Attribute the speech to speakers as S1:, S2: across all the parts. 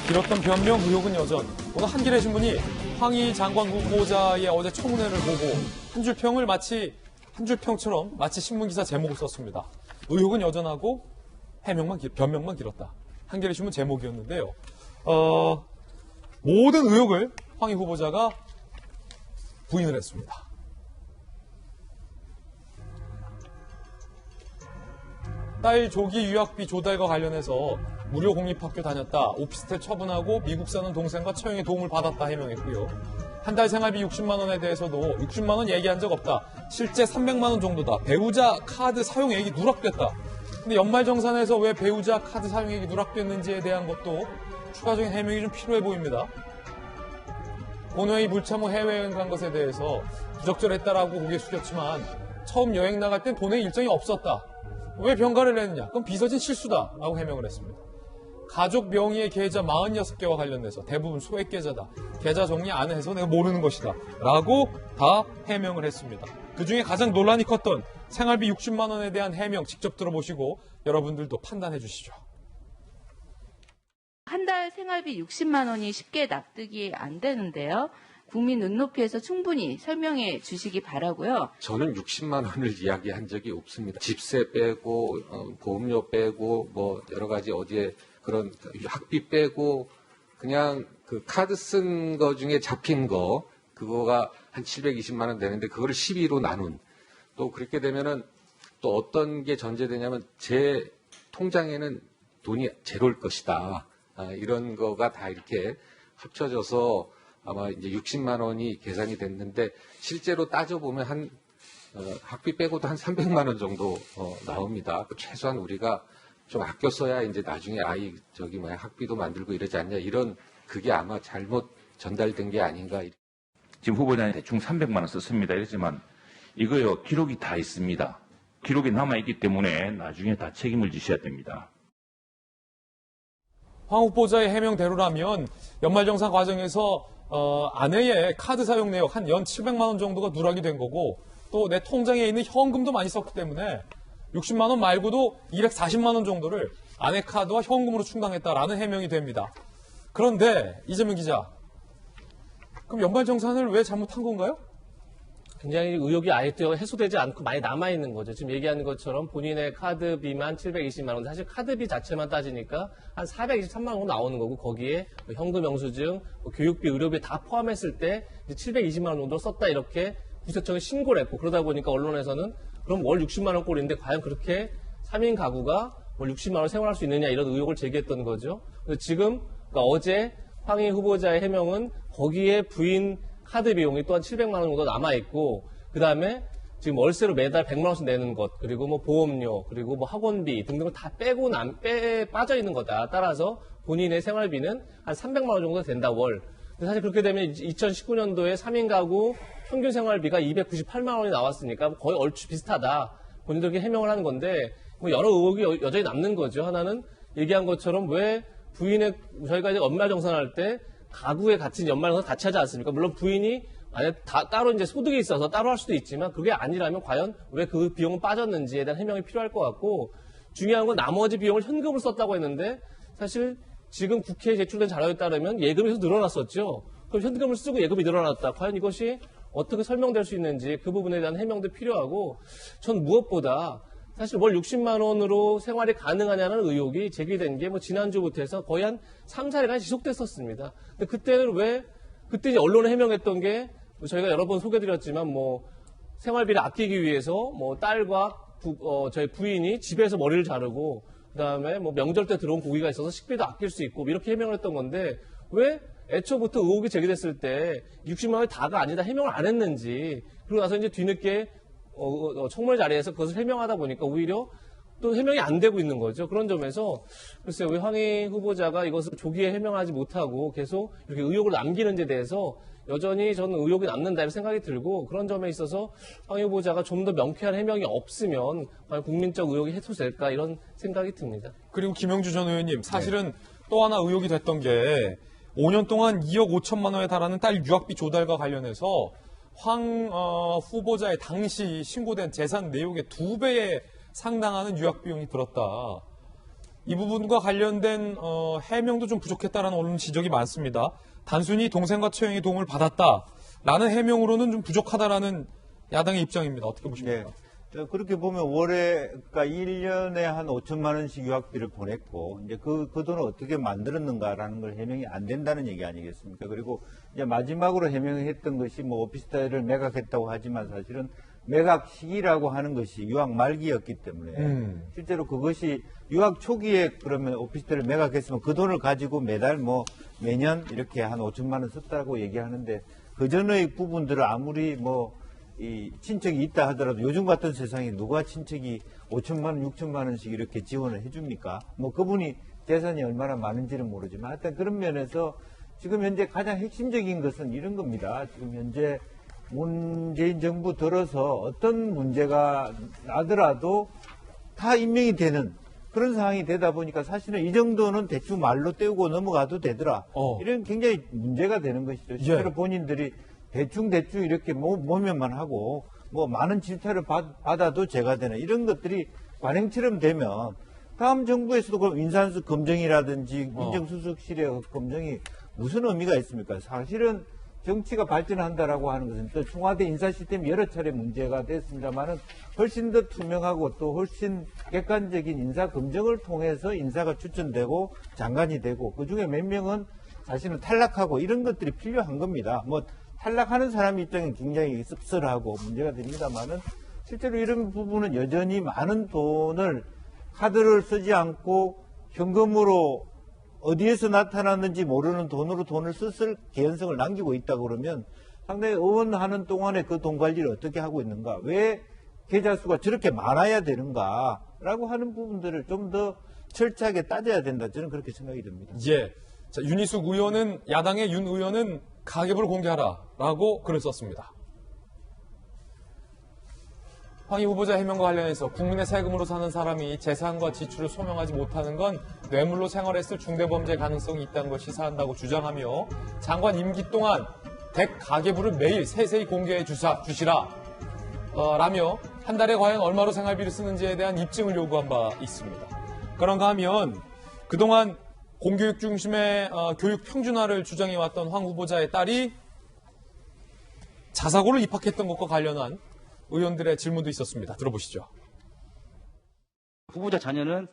S1: 길었던 변명 의혹은 여전. 오늘 한겨레 신문이 황희 장관 후보자의 어제 청문회를 보고 한 줄 평처럼 마치 신문기사 제목을 썼습니다. 의혹은 여전하고 변명만 길었다. 한겨레 신문 제목이었는데요. 모든 의혹을 황희 후보자가 부인을 했습니다. 딸 조기 유학비 조달과 관련해서 무료 공립학교 다녔다, 오피스텔 처분하고 미국 사는 동생과 처형에 도움을 받았다 해명했고요. 한 달 생활비 60만 원에 대해서도 60만 원 얘기한 적 없다. 실제 300만 원 정도다. 배우자 카드 사용액이 누락됐다. 근데 연말정산에서 왜 배우자 카드 사용액이 누락됐는지에 대한 것도 추가적인 해명이 좀 필요해 보입니다. 본회의 불참 후 해외여행 간 것에 대해서 부적절했다라고 고개 숙였지만 처음 여행 나갈 땐 본회의 일정이 없었다. 왜 병가를 내느냐? 그건 빗어진 실수다라고 해명을 했습니다. 가족 명의의 계좌 46개와 관련돼서 대부분 소액 계좌다. 계좌 정리 안 해서 내가 모르는 것이다. 라고 다 해명을 했습니다. 그중에 가장 논란이 컸던 생활비 60만 원에 대한 해명 직접 들어보시고 여러분들도 판단해 주시죠.
S2: 한 달 생활비 60만 원이 쉽게 납득이 안 되는데요. 국민 눈높이에서 충분히 설명해 주시기 바라고요.
S3: 저는 60만 원을 이야기한 적이 없습니다. 집세 빼고 보험료 빼고 뭐 여러 가지 어디에 그런 학비 빼고 그냥 그 카드 쓴 거 중에 잡힌 거 그거가 한 720만 원 되는데 그거를 12로 나눈 또 그렇게 되면은 또 어떤 게 전제되냐면 제 통장에는 돈이 제로일 것이다. 이런 거가 다 이렇게 합쳐져서 아마 이제 60만 원이 계산이 됐는데 실제로 따져보면 한 학비 빼고도 한 300만 원 정도 나옵니다. 최소한 우리가 좀 아껴 써야 이제 나중에 아이 학비도 만들고 이러지 않냐 이런 그게 아마 잘못 전달된 게 아닌가.
S4: 지금 후보자는 대충 300만 원 썼습니다. 이랬지만 이거요 기록이 다 있습니다. 기록이 남아있기 때문에 나중에 다 책임을 지셔야 됩니다.
S1: 황 후보자의 해명대로라면 연말정산 과정에서 아내의 카드 사용 내역 한 연 700만 원 정도가 누락이 된 거고 또 내 통장에 있는 현금도 많이 썼기 때문에 60만 원 말고도 240만 원 정도를 아내 카드와 현금으로 충당했다라는 해명이 됩니다. 그런데 이재명 기자, 그럼 연말정산을 왜 잘못한 건가요?
S5: 굉장히 의혹이 아직도 해소되지 않고 많이 남아있는 거죠. 지금 얘기하는 것처럼 본인의 카드비만 720만 원, 사실 카드비 자체만 따지니까 한 423만 원 정도 나오는 거고 거기에 현금 영수증, 교육비, 의료비 다 포함했을 때 720만 원 정도 썼다 이렇게 국세청에 신고를 했고 그러다 보니까 언론에서는 그럼 월 60만 원 꼴인데 과연 그렇게 3인 가구가 월 60만 원 생활할 수 있느냐 이런 의혹을 제기했던 거죠. 그래서 지금 그러니까 어제 황희 후보자의 해명은 거기에 부인 카드 비용이 또한 700만 원 정도 남아있고, 그 다음에 지금 월세로 매달 100만 원씩 내는 것, 그리고 뭐 보험료, 그리고 뭐 학원비 등등을 다 빠져있는 거다. 따라서 본인의 생활비는 한 300만 원 정도 된다, 월. 근데 사실 그렇게 되면 2019년도에 3인 가구 평균 생활비가 298만 원이 나왔으니까 거의 얼추 비슷하다. 본인도 그렇게 해명을 하는 건데, 뭐 여러 의혹이 여전히 남는 거죠. 하나는 얘기한 것처럼 왜 부인의, 저희가 이제 연말정산할 때 가구에 같은 연말정산 같이 하지 않습니까? 물론 부인이 만약 따로 이제 소득이 있어서 따로 할 수도 있지만 그게 아니라면 과연 왜 그 비용은 빠졌는지에 대한 해명이 필요할 것 같고, 중요한 건 나머지 비용을 현금을 썼다고 했는데 사실 지금 국회에 제출된 자료에 따르면 예금이 계속 늘어났었죠. 그럼 현금을 쓰고 예금이 늘어났다. 과연 이것이 어떻게 설명될 수 있는지 그 부분에 대한 해명도 필요하고, 전 무엇보다 사실 월 60만 원으로 생활이 가능하냐는 의혹이 제기된 게 뭐 지난주부터 해서 거의 한 3, 4일간 지속됐었습니다. 근데 그때는 그때 이제 언론에 해명했던 게 저희가 여러 번 소개드렸지만 뭐 생활비를 아끼기 위해서 뭐 딸과 저희 부인이 집에서 머리를 자르고 그다음에 뭐 명절 때 들어온 고기가 있어서 식비도 아낄 수 있고 이렇게 해명을 했던 건데 왜 애초부터 의혹이 제기됐을 때 60만 원이 다가 아니다 해명을 안 했는지, 그리고 나서 이제 뒤늦게 청문회 자리에서 그것을 해명하다 보니까 오히려 또 해명이 안 되고 있는 거죠. 그런 점에서 글쎄요, 왜 황희 후보자가 이것을 조기에 해명하지 못하고 계속 이렇게 의혹을 남기는지에 대해서 여전히 저는 의혹이 남는다 이런 생각이 들고, 그런 점에 있어서 황희 후보자가 좀 더 명쾌한 해명이 없으면 과연 국민적 의혹이 해소될까 이런 생각이 듭니다.
S1: 그리고 김영주 전 의원님, 사실은 또 하나 의혹이 됐던 게 5년 동안 2억 5천만 원에 달하는 딸 유학비 조달과 관련해서 황 후보자의 당시 신고된 재산 내역의 2배에 상당하는 유학 비용이 들었다. 이 부분과 관련된 해명도 좀 부족했다라는 언론 지적이 많습니다. 단순히 동생과 처형의 도움을 받았다라는 해명으로는 좀 부족하다라는 야당의 입장입니다. 어떻게 보십니까?
S6: 네. 그렇게 보면 월에, 그러니까 1년에 한 5천만 원씩 유학비를 보냈고, 이제 그 돈을 어떻게 만들었는가라는 걸 해명이 안 된다는 얘기 아니겠습니까? 그리고 이제 마지막으로 해명했던 것이 뭐 오피스텔을 매각했다고 하지만 사실은 매각 시기라고 하는 것이 유학 말기였기 때문에 실제로 그것이 유학 초기에 그러면 오피스텔을 매각했으면 그 돈을 가지고 매달 뭐 매년 이렇게 한 5천만 원 썼다고 얘기하는데 그 전의 부분들을 아무리 뭐 이 친척이 있다 하더라도 요즘 같은 세상에 누가 친척이 5천만 원, 6천만 원씩 이렇게 지원을 해줍니까? 뭐 그분이 재산이 얼마나 많은지는 모르지만 하여튼 그런 면에서 지금 현재 가장 핵심적인 것은 이런 겁니다. 지금 현재 문재인 정부 들어서 어떤 문제가 나더라도 다 임명이 되는 그런 상황이 되다 보니까 사실은 이 정도는 대충 말로 때우고 넘어가도 되더라. 이런 굉장히 문제가 되는 것이죠. 실제로 본인들이 대충 이렇게 모면만 하고 뭐 많은 질타를 받아도 죄가 되는 이런 것들이 관행처럼 되면 다음 정부에서도 그럼 인사수 검증이라든지 민정수석실의 검증이 무슨 의미가 있습니까? 사실은 정치가 발전한다라고 하는 것은 또 청와대 인사 시스템이 여러 차례 문제가 됐습니다만은 훨씬 더 투명하고 또 훨씬 객관적인 인사 검증을 통해서 인사가 추천되고 장관이 되고 그 중에 몇 명은 사실은 탈락하고 이런 것들이 필요한 겁니다. 뭐 탈락하는 사람 입장은 굉장히 씁쓸하고 문제가 됩니다만은 실제로 이런 부분은 여전히 많은 돈을 카드를 쓰지 않고 현금으로 어디에서 나타났는지 모르는 돈으로 돈을 쓸 개연성을 남기고 있다고 그러면 상당히 의원하는 동안에 그 돈 관리를 어떻게 하고 있는가, 왜 계좌 수가 저렇게 많아야 되는가라고 하는 부분들을 좀 더 철저하게 따져야 된다. 저는 그렇게 생각이 듭니다.
S1: 예. 자, 윤희숙 의원은 야당의 윤 의원은 가계부를 공개하라라고 글을 썼습니다. 황희 후보자 해명과 관련해서 국민의 세금으로 사는 사람이 재산과 지출을 소명하지 못하는 건 뇌물로 생활했을 중대범죄 가능성이 있다는 걸 시사한다고 주장하며 장관 임기 동안 댁 가계부를 매일 세세히 공개해 주시라 라며 한 달에 과연 얼마로 생활비를 쓰는지에 대한 입증을 요구한 바 있습니다. 그런가 하면 그동안 공교육 중심의 교육 평준화를 주장해왔던 황 후보자의 딸이 자사고를 입학했던 것과 관련한 의원들의 질문도 있었습니다. 들어보시죠.
S7: 후보자 자녀는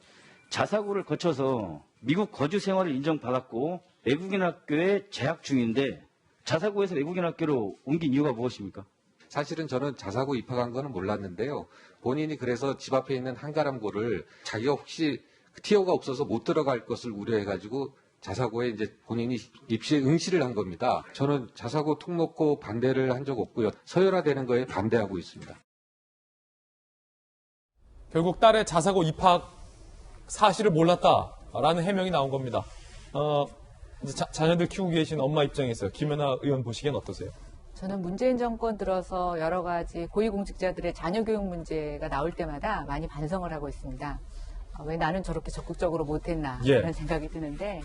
S7: 자사고를 거쳐서 미국 거주 생활을 인정받았고 외국인 학교에 재학 중인데 자사고에서 외국인 학교로 옮긴 이유가 무엇입니까?
S3: 사실은 저는 자사고 입학한 거는 몰랐는데요. 본인이 그래서 집 앞에 있는 한가람고를 자기가 혹시 티어가 없어서 못 들어갈 것을 우려해가지고 자사고에 이제 본인이 입시에 응시를 한 겁니다. 저는 자사고 통놓고 반대를 한 적 없고요. 서열화되는 거에 반대하고 있습니다.
S1: 결국 딸의 자사고 입학 사실을 몰랐다라는 해명이 나온 겁니다. 이제 자녀들 키우고 계신 엄마 입장에서 김연아 의원 보시기엔 어떠세요?
S8: 저는 문재인 정권 들어서 여러 가지 고위공직자들의 자녀 교육 문제가 나올 때마다 많이 반성을 하고 있습니다. 왜 나는 저렇게 적극적으로 못했나 이런 생각이 드는데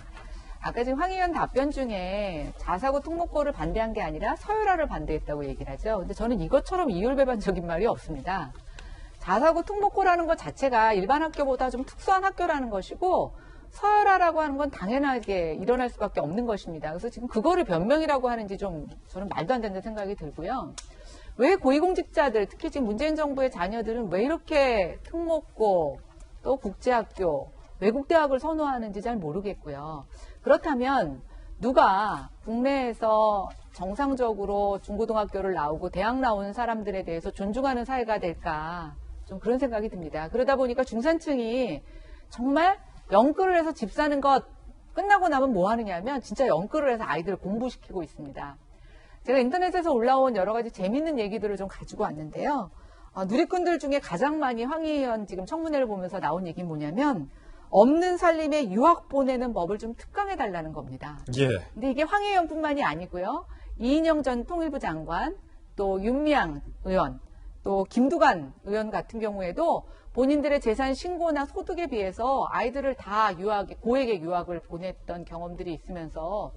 S8: 아까 지금 황 의원 답변 중에 자사고 통목고를 반대한 게 아니라 서열화를 반대했다고 얘기를 하죠. 근데 저는 이것처럼 이율배반적인 말이 없습니다. 자사고 통목고라는 것 자체가 일반 학교보다 좀 특수한 학교라는 것이고 서열화라고 하는 건 당연하게 일어날 수밖에 없는 것입니다. 그래서 지금 그거를 변명이라고 하는지 좀 저는 말도 안 된다는 생각이 들고요. 왜 고위공직자들, 특히 지금 문재인 정부의 자녀들은 왜 이렇게 특목고 또 국제학교, 외국대학을 선호하는지 잘 모르겠고요. 그렇다면 누가 국내에서 정상적으로 중고등학교를 나오고 대학 나오는 사람들에 대해서 존중하는 사회가 될까, 좀 그런 생각이 듭니다. 그러다 보니까 중산층이 정말 연끌을 해서 집 사는 것 끝나고 나면 뭐 하느냐면 진짜 연끌을 해서 아이들을 공부시키고 있습니다. 제가 인터넷에서 올라온 여러 가지 재밌는 얘기들을 좀 가지고 왔는데요. 누리꾼들 중에 가장 많이 황 의원 지금 청문회를 보면서 나온 얘기는 뭐냐면 없는 살림에 유학 보내는 법을 좀 특강해달라는 겁니다. 근데 이게 황 의원뿐만이 아니고요. 이인영 전 통일부 장관, 또 윤미향 의원, 또 김두관 의원 같은 경우에도 본인들의 재산 신고나 소득에 비해서 아이들을 다 고액의 유학을 보냈던 경험들이 있으면서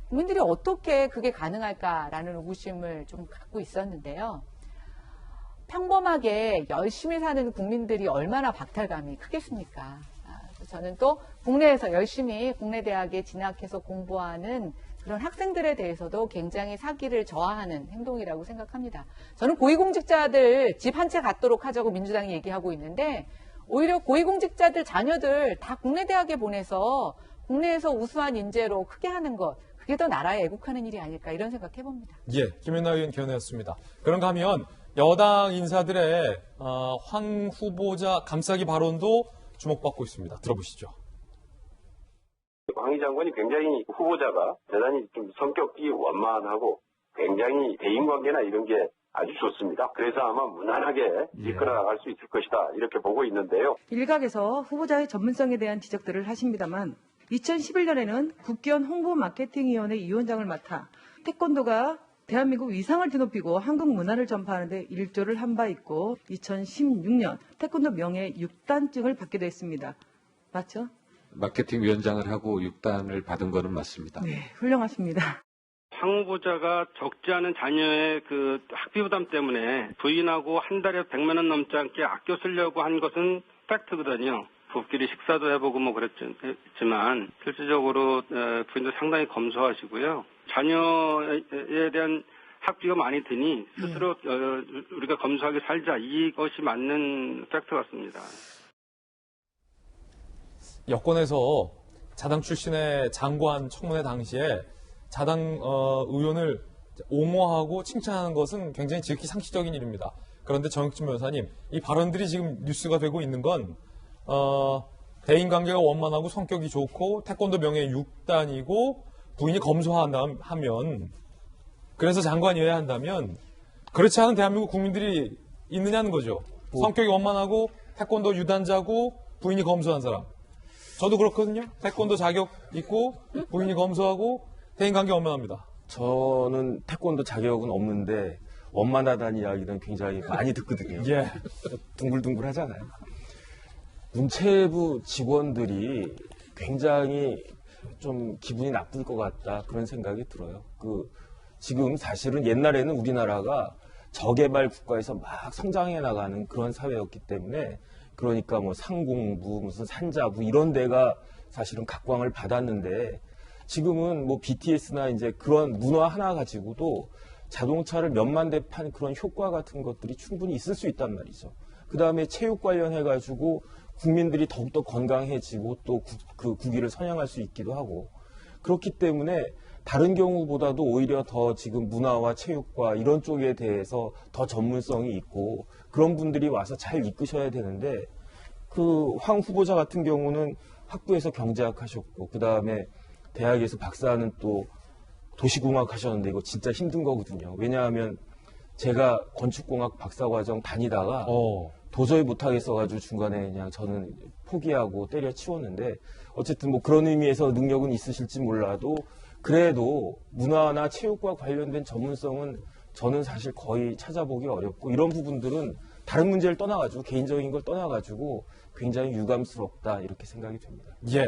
S8: 국민들이 어떻게 그게 가능할까라는 의구심을 좀 갖고 있었는데요. 평범하게 열심히 사는 국민들이 얼마나 박탈감이 크겠습니까? 저는 또 국내에서 열심히 국내 대학에 진학해서 공부하는 그런 학생들에 대해서도 굉장히 사기를 저하하는 행동이라고 생각합니다. 저는 고위공직자들 집 한 채 갖도록 하자고 민주당이 얘기하고 있는데 오히려 고위공직자들 자녀들 다 국내 대학에 보내서 국내에서 우수한 인재로 크게 하는 것, 그게 더 나라에 애국하는 일이 아닐까 이런 생각해봅니다.
S1: 예, 김연아 의원 견해였습니다. 그런가 하면 여당 인사들의 황 후보자 감싸기 발언도 주목받고 있습니다. 들어보시죠.
S9: 황 장관이 굉장히 후보자가 대단히 좀 성격이 완만하고 굉장히 대인관계나 이런 게 아주 좋습니다. 그래서 아마 무난하게 이끌어 나갈 수 있을 것이다 이렇게 보고 있는데요.
S10: 일각에서 후보자의 전문성에 대한 지적들을 하십니다만 2011년에는 국기원 홍보마케팅위원회 위원장을 맡아 태권도가 대한민국 위상을 드높이고 한국 문화를 전파하는 데 일조를 한 바 있고 2016년 태권도 명예 6단증을 받게 됐습니다. 맞죠?
S3: 마케팅 위원장을 하고 6단을 받은 거는 맞습니다.
S10: 네, 훌륭하십니다.
S11: 황 후보자가 적지 않은 자녀의 그 학비 부담 때문에 부인하고 한 달에 100만 원 넘지 않게 아껴 쓰려고 한 것은 팩트거든요. 부부끼리 식사도 해보고 뭐 그랬지만 실질적으로 부인도 상당히 검소하시고요. 자녀에 대한 학비가 많이 드니 스스로 우리가 검소하게 살자 이것이 맞는 팩트 같습니다.
S1: 여권에서 자당 출신의 장관 청문회 당시에 자당 의원을 옹호하고 칭찬하는 것은 굉장히 지극히 상식적인 일입니다. 그런데 정혁진 변호사님, 이 발언들이 지금 뉴스가 되고 있는 건 대인관계가 원만하고 성격이 좋고 태권도 명예 6단이고 부인이 검소하면 그래서 장관이어야 한다면 그렇지 않은 대한민국 국민들이 있느냐는 거죠. 성격이 원만하고 태권도 유단자고 부인이 검소한 사람. 저도 그렇거든요. 태권도 자격 있고 부인이 검소하고 대인관계 원만합니다.
S12: 저는 태권도 자격은 없는데 원만하다는 이야기는 굉장히 많이 듣거든요.
S1: 예.
S12: 둥글둥글하잖아요. 문체부 직원들이 굉장히 좀 기분이 나쁠 것 같다 그런 생각이 들어요. 지금 사실은 옛날에는 우리나라가 저개발 국가에서 막 성장해 나가는 그런 사회였기 때문에 그러니까 뭐 상공부, 무슨 산자부 이런 데가 사실은 각광을 받았는데 지금은 뭐 BTS나 이제 그런 문화 하나 가지고도 자동차를 몇만 대 판 그런 효과 같은 것들이 충분히 있을 수 있단 말이죠. 그 다음에 체육 관련해가지고 국민들이 더욱더 건강해지고 또 그 국위를 선양할 수 있기도 하고 그렇기 때문에 다른 경우보다도 오히려 더 지금 문화와 체육과 이런 쪽에 대해서 더 전문성이 있고 그런 분들이 와서 잘 이끄셔야 되는데 황 후보자 같은 경우는 학부에서 경제학 하셨고 그 다음에 대학에서 박사는 또 도시공학 하셨는데 이거 진짜 힘든 거거든요. 왜냐하면 제가 건축공학 박사과정 다니다가 도저히 못하겠어가지고 중간에 그냥 저는 포기하고 때려치웠는데 어쨌든 뭐 그런 의미에서 능력은 있으실지 몰라도 그래도 문화나 체육과 관련된 전문성은 저는 사실 거의 찾아보기 어렵고 이런 부분들은 다른 문제를 떠나가지고 개인적인 걸 떠나가지고 굉장히 유감스럽다 이렇게 생각이 됩니다.
S1: 예.